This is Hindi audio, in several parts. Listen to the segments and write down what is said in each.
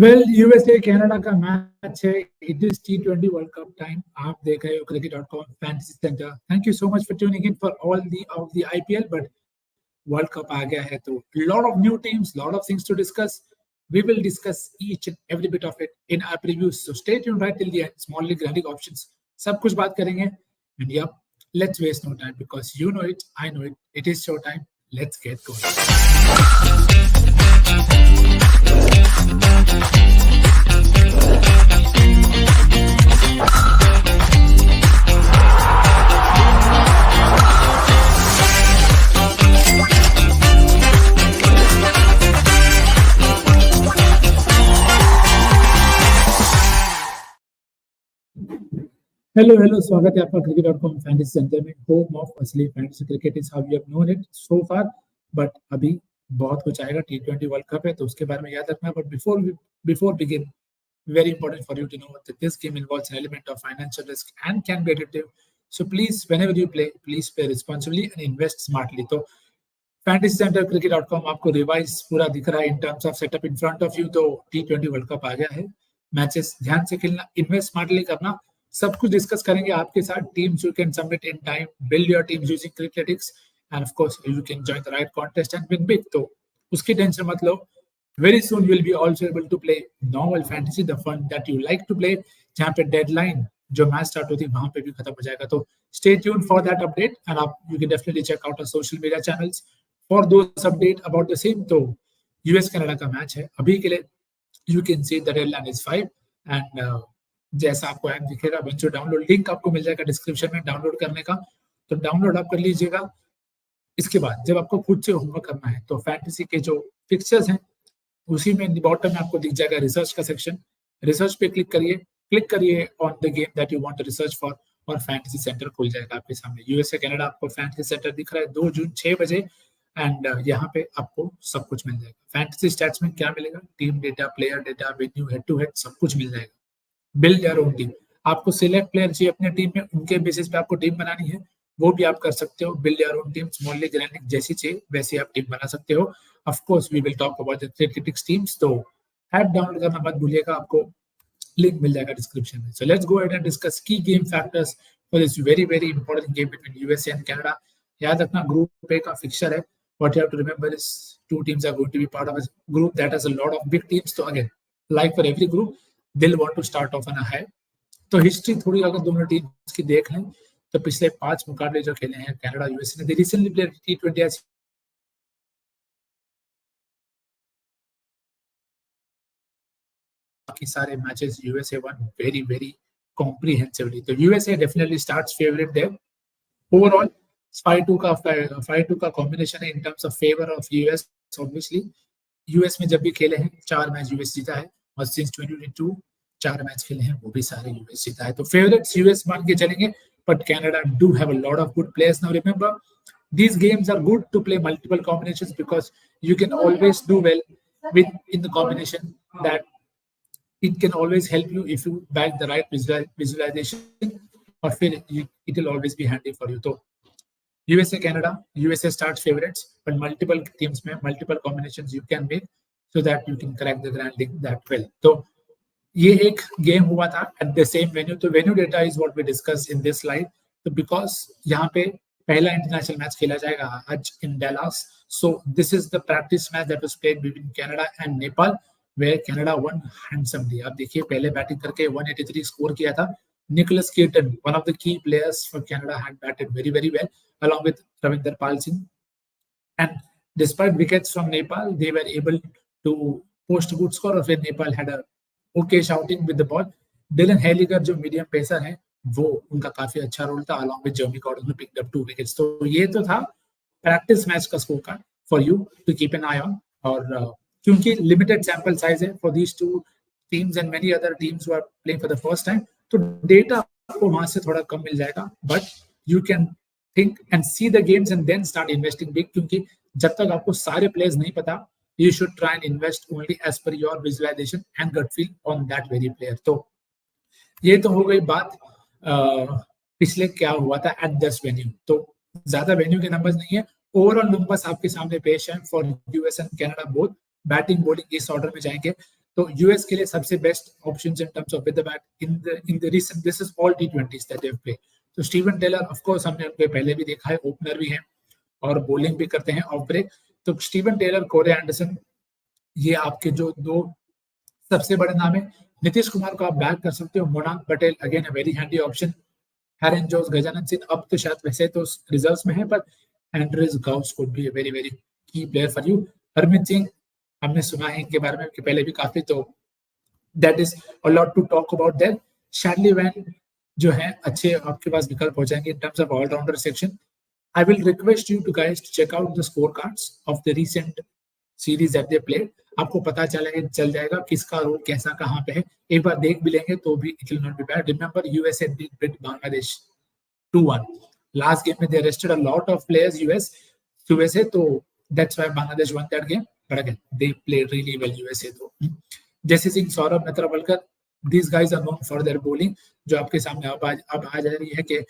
वेल यूएसए कनाडा का मैच है. It is T20 world cup time. आप देख रहे हो cricket.com fantasy centre. Thank you so much for tuning in for all the IPL. But world cup आ गया है तो lot of new teams, lot of things to discuss. We will discuss each and every bit of it in our previews. So stay tuned right till the end. Small league, grand league options, सब कुछ बात करेंगे. And yeah, let's waste no time because you know it, I know it. It is show time. Let's get going. Hello स्वागत है आपका cricket.com फैंटेसी सेंटर में. होम ऑफ असली fantasy cricket is how you have known it so far. But अभी बहुत कुछ आएगा. T20 वर्ल्ड कप है तो उसके बारे में याद रखना. But before begin, very important for you to know that this game involves an element of financial risk and can be addictive. So please, whenever you play, please play responsibly and invest smartly. तो फैंटेसी सेंटर cricket.com आपको रिवाइज पूरा दिख रहा है इन terms of setup in front of you. तो T20 वर्ल्ड कप आ गया है. मैचेस ध्यान से खेलना, इन्वेस्ट स्मार्टली करना, सब कुछ डिस्कस करेंगे आपके साथ. Teams you can submit in time, build your teams using Cricketics, and of course you can join the right contest and win big. तो उसकी टेंशन मत लो. Very soon you will be also able to play normal fantasy, the fun that you like to play, जहां पे डेडलाइन जो मैच स्टार्ट होती है वहां पे भी खत्म हो जाएगा. तो stay tuned for that update and आप you can definitely check out our social media channels for those update about the same. तो यूएस कनाडा का मैच है अभी के लिए. You can see the deadline is 5 and जैसा आपको ऐप दिखेगा बच्चों, डाउनलोड लिंक आपको मिल जाएगा डिस्क्रिप्शन में डाउनलोड करने का. तो डाउनलोड आप कर लीजिएगा. इसके बाद जब आपको खुद से होमवर्क करना है तो फैंटेसी के जो फिक्चर्स हैं उसी में बॉटम में आपको दिख जाएगा रिसर्च का सेक्शन. रिसर्च पे क्लिक करिए on the game that you want to research for, और फैंटेसी सेंटर खुल जाएगा आपके सामने. यूएसए कनाडा आपको फैंटेसी सेंटर दिख रहा है 2 जून 6 बजे. एंड यहाँ पे आपको सब कुछ मिल जाएगा. फैंटेसी स्टैट्स में क्या मिलेगा? Team data, player data, venue, head to head, सब कुछ मिल जाएगा. Build your own team. आपको सिलेक्ट प्लेयर चाहिए अपने टीम में, उनके बेसिस पे आपको टीम बनानी है, वो भी आप कर सकते हो. Build your own team, small league, grand league जैसी चाहिए वैसे आप टीम बना सकते हो. Of course we will talk about the Cricketics teams. तो ऐप डाउनलोड करना मत भूलिएगा, आपको लिंक मिल जाएगा डिस्क्रिप्शन में. So let's go ahead and discuss key game factors for this very important game between USA and Canada. याद रखना ग्रुप ए का फिक्चर है. What you have to remember is 2 teams are going to be part of a group that has a lot of big teams. So again, like for every group, they'll want to start off on a high. तो हिस्ट्री थोड़ी अगर दोनों टीम्स की देख लें तो पिछले 5 मुकाबले जो खेले हैं कनाडा यूएसए ने, they recently played T20 as बाकी सारे matches USA one very comprehensively. तो USA definitely starts favorite there. Overall 5-2 का कॉम्बिनेशन है इन terms of favour of US. Obviously US में जब भी खेले हैं 4 मैच यूएस जीता है, और सिंस 2022 4 मैच खेले हैं वो भी सारे यूएस जीता है. तो फेवरेट्स यूएस मान के चलेंगे. But Canada do have a lot of good players. Now remember these games are good to play multiple combinations because you can always do well with in the combination that it can always help you if you back the right visualization, or it will always be handy for you. So USA Canada, USA starts favorites, but multiple teams में multiple combinations you can make so that you can crack the grand league that well. तो ये एक गेम हुआ था at the same venue. तो venue data is what we discussed in this slide. तो because यहाँ पे पहला इंटरनेशनल मैच खेला जाएगा आज इन Dallas. So this is the practice match that was played between Canada and Nepal, where Canada won handsomely. आप देखिए पहले बैटिंग करके 183 स्कोर किया था. Nicholas Keaton, one of the key players for Canada, had batted very well along with Ravinder Pal Singh. And despite wickets from Nepal, they were able to post a good score. Or when Nepal had a okay shouting with the ball. Dylan Helliger जो मीडियम पेसर है वो उनका काफी अच्छा रोल था. along with Jeremy Gordon who picked up 2 wickets. तो ये तो था प्रैक्टिस मैच का score card for you to keep an eye on. और क्योंकि लिमिटेड सैंपल साइज है for these 2 teams and many other teams who are playing for the first time, तो डेटा आपको वहां से थोड़ा कम मिल जाएगा. But you can think and see the games and then start investing big. क्योंकि जब तक आपको सारे प्लेयर्स नहीं पता, you should try and invest only as per your visualization and gut feel on that very player. तो ये तो हो गई बात पिछले क्या हुआ था एट दिस वेन्यू. तो ज्यादा वेन्यू के नंबर्स नहीं है, ओवरऑल नंबर्स आपके सामने पेश हैं for US and Canada both. Batting bowling इस ऑर्डर में जाएंगे. तो यूएस के लिए सबसे best option in terms of with the bat in the recent, this is all टी20s दैट दे हैव प्लेड। तो स्टीवन टेलर ऑफ कोर्स हमने उनको पहले भी देखा है, ओपनर भी है और बॉलिंग भी करते हैं ऑफ ब्रेक। तो स्टीवन टेलर, कोरे एंडरसन, ये आपके जो दो सबसे बड़े नाम है। नीतीश कुमार को आप बैक कर सकते हो, Monank Patel again a very handy option, Aaron जोस, गजानन सिंह अब तो शायद वैसे तो रिजर्व्स में है, पर Andries Gous could be a very very key player for you. Harmeet Singh हमने सुना है इनके बारे में कि पहले भी काफी, तो that is a lot to talk about that. Shadley van जो है अच्छे आपके पास विकल्प हो जाएंगे in terms of allrounder section. I will request you to guys to check out the scorecards of the recent series that they played. आपको पता चल जाएगा किसका रोल कैसा कहाँ पे है, एक बार देख भी लेंगे तो भी it will not be bad. Remember USA did beat Bangladesh 2-1. Last game में they rested a lot of players USA, तो that's why Bangladesh won that game. But again they played really well USA. तो जैसे Singh, Saurabh, Netravalkar, these guys are known for their bowling, जो आपके सामने अब आ जा रही है कि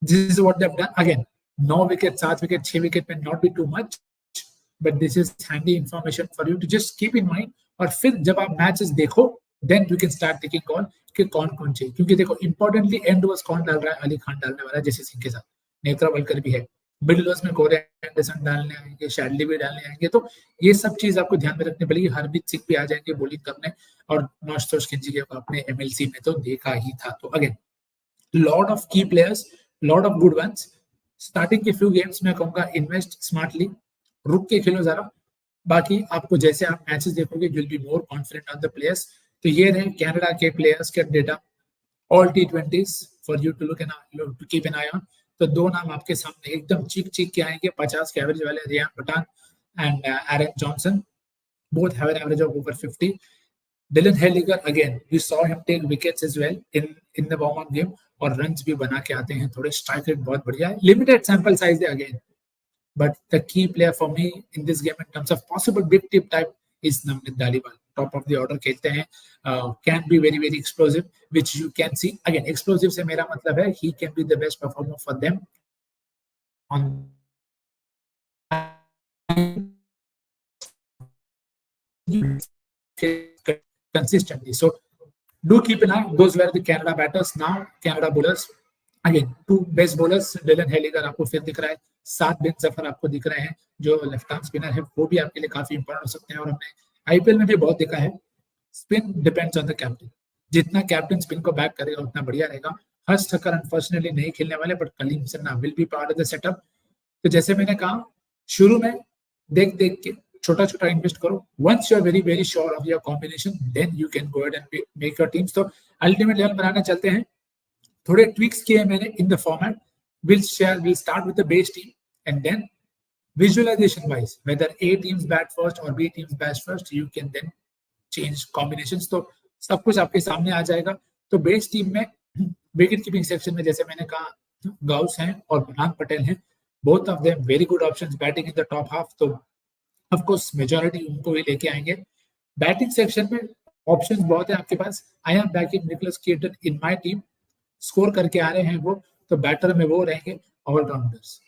this is what they've done. Again, 9 wicket, 7 wicket, 6 wicket may not be too much, but this is handy information for you to just keep in mind. और फिर जब आप मैचेस देखो, then you can start taking call कि कौन चाहिए, क्योंकि देखो इंपॉर्टेंटली एंड ओवर्स कौन डाल रहा है, अली खान डालने वाला है जैसे सिंह के साथ, नेत्रावलकर भी है, मिडिल ओवर्स में कोरे एंडरसन डालने आएंगे, शैडली भी डालने आएंगे, तो ये सब चीज आपको ध्यान में रखनी पड़ेगी। हरमीत सिंह भी आ जाएंगे बॉलिंग करने, और नौशाद खिलजी को अपने एमएलसी में तो देखा ही था। तो again lot of key players, lot of good ones. Starting के फ्यू गेम्स में कहूंगा इन्वेस्ट स्मार्टली, रुक के खेलो जरा, बाकी आपको जैसे आप मैचेस देखोगे you will be more confident on the players. तो ये रहे कनाडा के प्लेयर्स के डेटा, ऑल टी20s for you to look to keep an eye on. तो दो नाम आपके सामने एकदम चीख के आएंगे, 50 के एवरेज वाले, Rayyan Pathan and Aaron Johnson, both have an average of over 50. Dylan Helliger, again we saw him take wickets as well in the warm up game, और रन्स भी बना के आते हैं, थोड़े स्ट्राइक रेट बहुत बढ़िया है, लिमिटेड सैंपल साइज है again, but the key player for me in this game in terms of possible big tip type is Navneet Dhaliwal. Top of the order खेलते हैं, can be very very explosive, which you can C. Again explosive से मेरा मतलब है he can be the best performer for them on consistently. So do keep an eye. Those were the Canada batters. Now Canada bowlers. Again, two best bowlers. Dylan Helliger आपको फिर दिख रहा है, साथ बिन जफर आपको दिख रहे हैं, जो लेफ्ट आर्म स्पिनर है, वो भी आपके लिए काफी इंपॉर्टेंट हो सकते हैं, और हमने आईपीएल में भी बहुत देखा है। Spin depends on the captain, जितना कैप्टन स्पिन को बैक करेगा उतना बढ़िया रहेगा। हर्ष ठक्कर अनफॉर्चुनेटली नहीं खेलने वाले, but Kaleem Sana will be part of the setup. तो जैसे मैंने कहा शुरू में, देख के छोटा छोटा इन्वेस्ट करो, once you are very very sure of your combination then you can go ahead and make your teams. तो अल्टीमेट लेवल बनाना चलते हैं, थोड़े ट्विक्स किए मैंने in the format, will start with the base team and then visualisation wise whether A teams bat first और B teams bat first, you can then change combinations. तो सब कुछ आपके सामने आ जाएगा। तो बेस टीम में विकेट कीपिंग सेक्शन में जैसे मैंने कहा गाउस हैं और मोनाल पटेल हैं, both of them very good options batting in the top half, तो ऑफ कोर्स मेजॉरिटी उनको ही लेके आएंगे। बैटिंग सेक्शन में ऑप्शंस बहुत है आपके पास। I am backing Nicholas Kirton in my team, score करके आ रहे हैं वो, तो बैटर में वो रहेंगे ऑलराउंडर्स,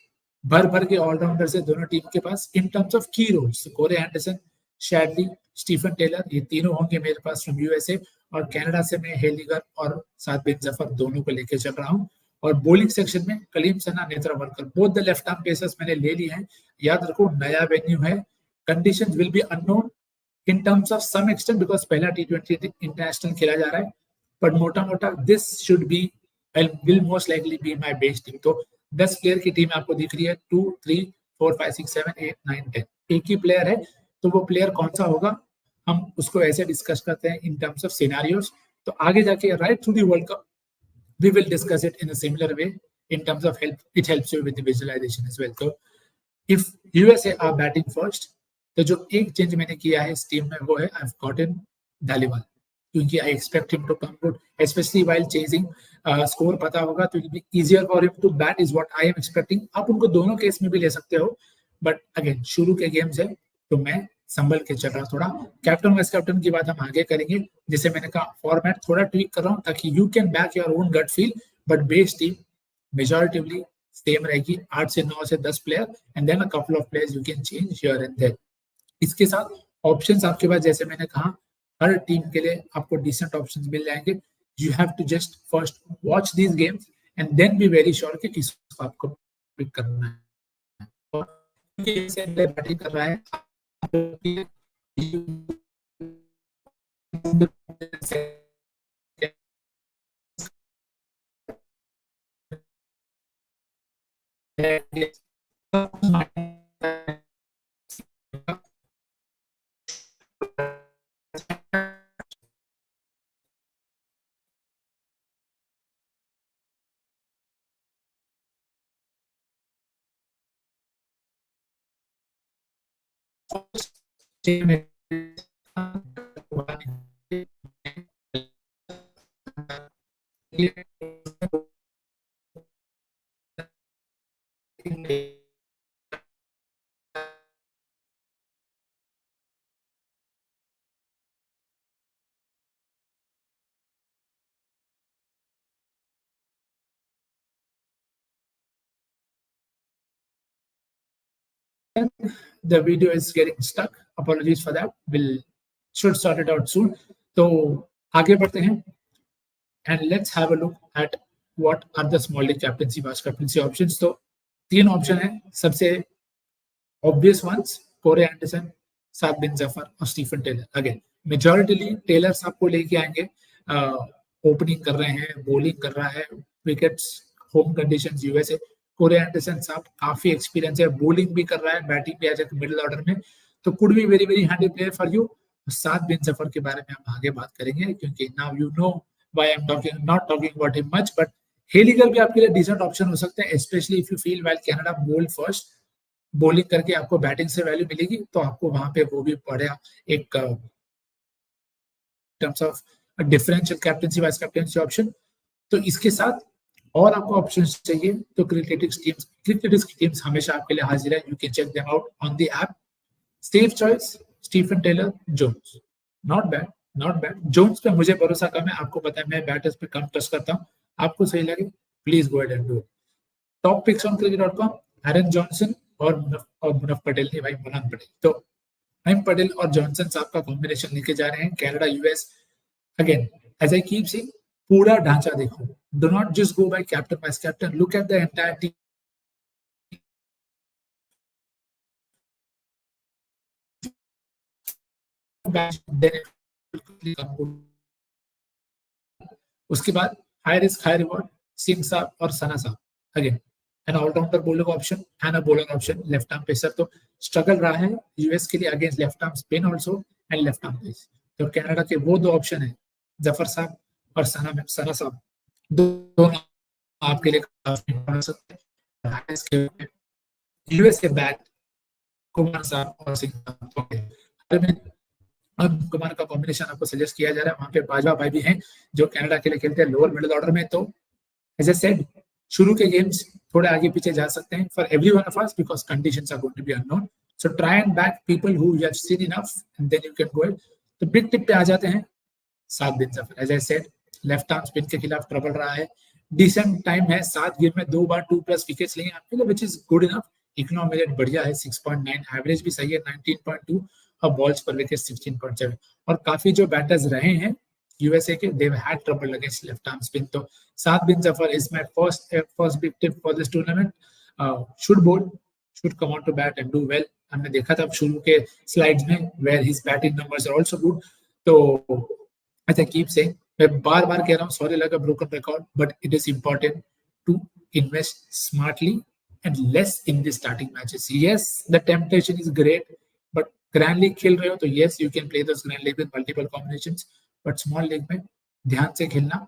भर के ऑलराउंडर्स है दोनों टीम के पास in terms of key roles. Corey Anderson, Shadley, Steven Taylor, ये तीनों होंगे मेरे पास फ्रॉम यूएसए, और कनाडा से मैं हेलिगर और साथ बिन जफर दोनों को लेके चल रहा हूँ। और बॉलिंग सेक्शन में Kaleem Sana, Netravalkar, both the left arm pacers मैंने ले लिए हैं। याद रखो नया वेन्यू है, conditions will be unknown in terms of some extent because पहला टी20 इंटरनेशनल खेला जा रहा है, बट मोटा this should be will most likely be my base team. तो 10 प्लेयर की टीम आपको दिख रही है, 2 3 4 5 6 7 8 9 10, एक ही प्लेयर है, तो वो प्लेयर कौन सा होगा हम उसको ऐसे डिस्कस करते हैं इन टर्म्स ऑफ सिनेरियोस। तो आगे जाके right through the world cup we will discuss it in a similar way in terms of help, it helps you with the visualization as well. So if USA are batting first, तो जो एक चेंज मैंने किया है इस टीम में वो है I've gotten धालीवाल, क्योंकि I expect him to come good, especially while chasing score पता होगा तो it will be easier for him to bat is what I am expecting. आप उनको दोनों केस में भी ले सकते हो, बट अगेन शुरू के गेम्स है तो मैं संभल के चल रहा थोड़ा। कैप्टन वाइस कैप्टन की बात हम आगे करेंगे, जैसे मैंने कहा फॉर्मेट थोड़ा ट्वीक कर रहा हूं ताकि you can back your own gut feel, but base team majoritively same रहेगी, 8 से 9 से 10 player and then a couple of players you can change here and there. इसके साथ ऑप्शंस आपके पास, जैसे मैंने कहा, हर टीम के लिए आपको डिसेंट ऑप्शंस मिल जाएंगे. You have to just first watch these games and then be very sure कि किसको आपको पिक करना है. बैटिंग कर रहा है, the video is getting stuck. Apologies for that. We'll should sort it out soon. तो आगे बढ़ते हैं and let's have a look at what are the small league captaincy, vice captaincy options. तो 3 ऑप्शन है. सबसे obvious ones, कोरे एंडरसन, साद बिन जफर और स्टीफन टेलर. अगेन मेजॉरिटीली टेलर्स आपको लेके आएंगे. ओपनिंग कर रहे हैं, बॉलिंग कर रहा है, wickets, home conditions USA. Corey Anderson साहब काफी एक्सपीरियंस है, बॉलिंग भी कर रहा है, बैटिंग भी आ जाए मिडिल ऑर्डर में, तो could be very very handy player for you. Saad bin Zafar के बारे में हम आगे बात करेंगे, क्योंकि now you know why I am talking not talking about him much, but Heyliger भी आपके लिए डिसेंट ऑप्शन हो सकते हैं, specially if you feel while Canada bowled first, bowling करके आपको बैटिंग से वैल्यू मिलेगी, तो आपको वहां पे वो भी पड़ेगा एक terms of differential captaincy, vice captaincy option. तो इसके साथ और आपको ऑप्शंस चाहिए तो क्रिकेटिक्स की टीम्स हमेशा आपके लिए हाजिर है. You can check them out on the app. Safe choice Steven Taylor, Jones. Not bad, not bad. Jones पे मुझे भरोसा कम है, आपको पता है मैं बैटर्स पे कम ट्रस्ट करता हूँ. आपको सही लगे please go ahead and do it. Top picks on cricket.com, Aaron Johnson और मुनफ पटेल नहीं भाई, मुनफ पटेल. तो मुनफ पटेल और जॉनसन साहब का कॉम्बिनेशन लेके जा रहे हैं Canada US. Again as I keep saying, पूरा ढांचा देखो. Do not just go by captain vice captain, look at the entire team. उसके बाद high risk high reward, Singh साहब और सना साहब. Again an allrounder bowler option and a bowler option. Left arm pacer तो स्ट्रगल रहा है यूएस के लिए against left arm spin also and left arm pace. तो कनाडा के वो 2 ऑप्शन है, जफर साहब और सना साहब, दोनों आपके लिए काफी हो सकते हैं. यूएस के बैट कुमार साहब और सिंह साहब. अब कुमार का कॉम्बिनेशन आपको सजेस्ट किया जा रहा है. वहां पे बाजवा भाई भी हैं जो कनाडा के लिए खेलते हैं लोअर मिडिल ऑर्डर में. तो एज आई सेड, शुरू के गेम्स थोड़े आगे पीछे जा सकते हैं for everyone of us because conditions are going to be unknown. So try and back people who you have seen enough and then you can go it. तो बिग टिप पे आ जाते हैं. Saad bin Zafar, as I said, left arm spin के खिलाफ ट्रबल रहा है. डिसेंट टाइम है, 7 गेम में 2 बार 2+ विकेट्स लिए आपके लिए, which is good enough. Economic बढ़िया है 6.9, एवरेज भी सही है 19.2 और बॉल्स पर विकेट 16.7. और काफी जो बैटर्स रहे हैं यूएसए के, they had trouble against left arm spin. तो Saad bin Zafar is my first big tip for this tournament. Should bowl, should come on to bat and do well. हमने देखा था शुरू के स्लाइड्स में where his batting numbers are also good. तो as I keep saying, मैं बार बार कह रहा हूँ, सॉरी लगा broken record, but it is important to invest smartly and less in the starting matches. Yes the temptation is great, but grand league खेल रहे हो तो yes you can play this grand league with multiple combinations, but small league में ध्यान से खेलना.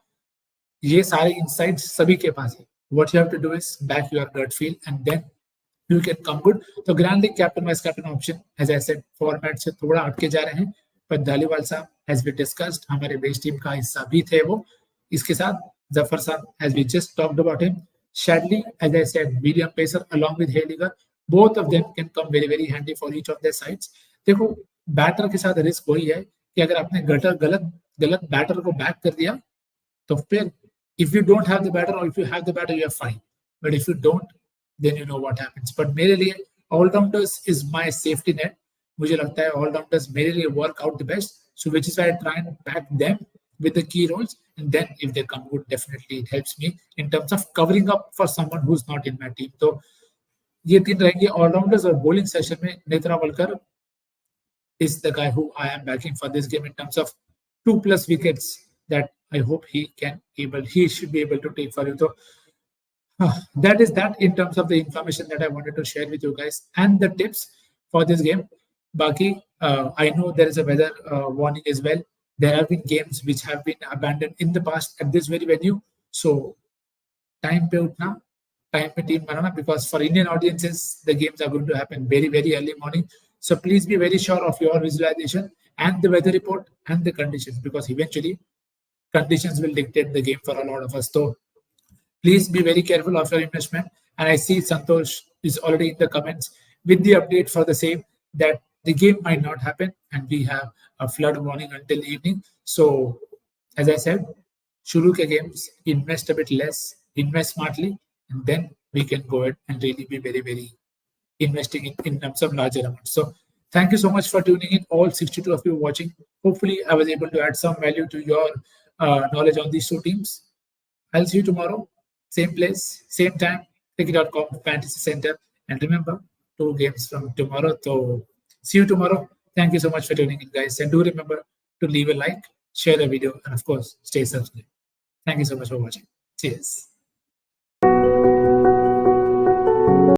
ये सारे इनसाइट्स सभी के पास है. What you have to do is back your gut feel and then you can come good. तो grand league captain vice captain option as I said format से थोड़ा हटके जा रहे हैं, पर धालीवाल साहब as we discussed हमारे बेस टीम का हिस्सा भी थे वो. इसके साथ जफर साहब as we just talked about him, Shadley as I said, medium pacer along with Haliger, both of them can come very very handy for each of their sides. देखो बैटर के साथ रिस्क वही है कि अगर आपने गलत बैटर को बैक कर दिया तो फिर if you don't have the batter or if you have the batter you are fine, but if you don't then you know what happens. But मेरे लिए all-rounders is my safety net. मुझे लगता है ऑलराउंडर्स मेरे लिए work out the best, so which is why I try and pack them with the key roles, and then if they come good, definitely it helps me in terms of covering up for someone who's not in my team. तो ये तीन रहेंगे ऑलराउंडर्स। और बॉलिंग सेशन में Netra वलकर is the guy who I am backing for this game in terms of 2+ wickets that I hope he should be able to take for you. So that is that in terms of the information that I wanted to share with you guys and the tips for this game. Baki, I know there is a weather warning as well. There have been games which have been abandoned in the past at this very venue. So time pe utna, time pe team banana, because for Indian audiences, the games are going to happen very, very early morning. So please be very sure of your visualization and the weather report and the conditions, because eventually conditions will dictate the game for a lot of us. So please be very careful of your investment. And I see Santosh is already in the comments with the update for the same, that the game might not happen and we have a flood warning until evening. So as I said, shuru ke games, invest a bit less, invest smartly, and then we can go ahead and really be very, very investing in terms of larger amounts. So thank you so much for tuning in, all 62 of you watching. Hopefully I was able to add some value to your knowledge on these two teams. I'll see you tomorrow, same place, same time, cricket.com Fantasy Center. And remember, 2 games from tomorrow. So see you tomorrow. Thank you so much for tuning in, guys. And do remember to leave a like, share the video, and of course, stay subscribed. Thank you so much for watching. Cheers.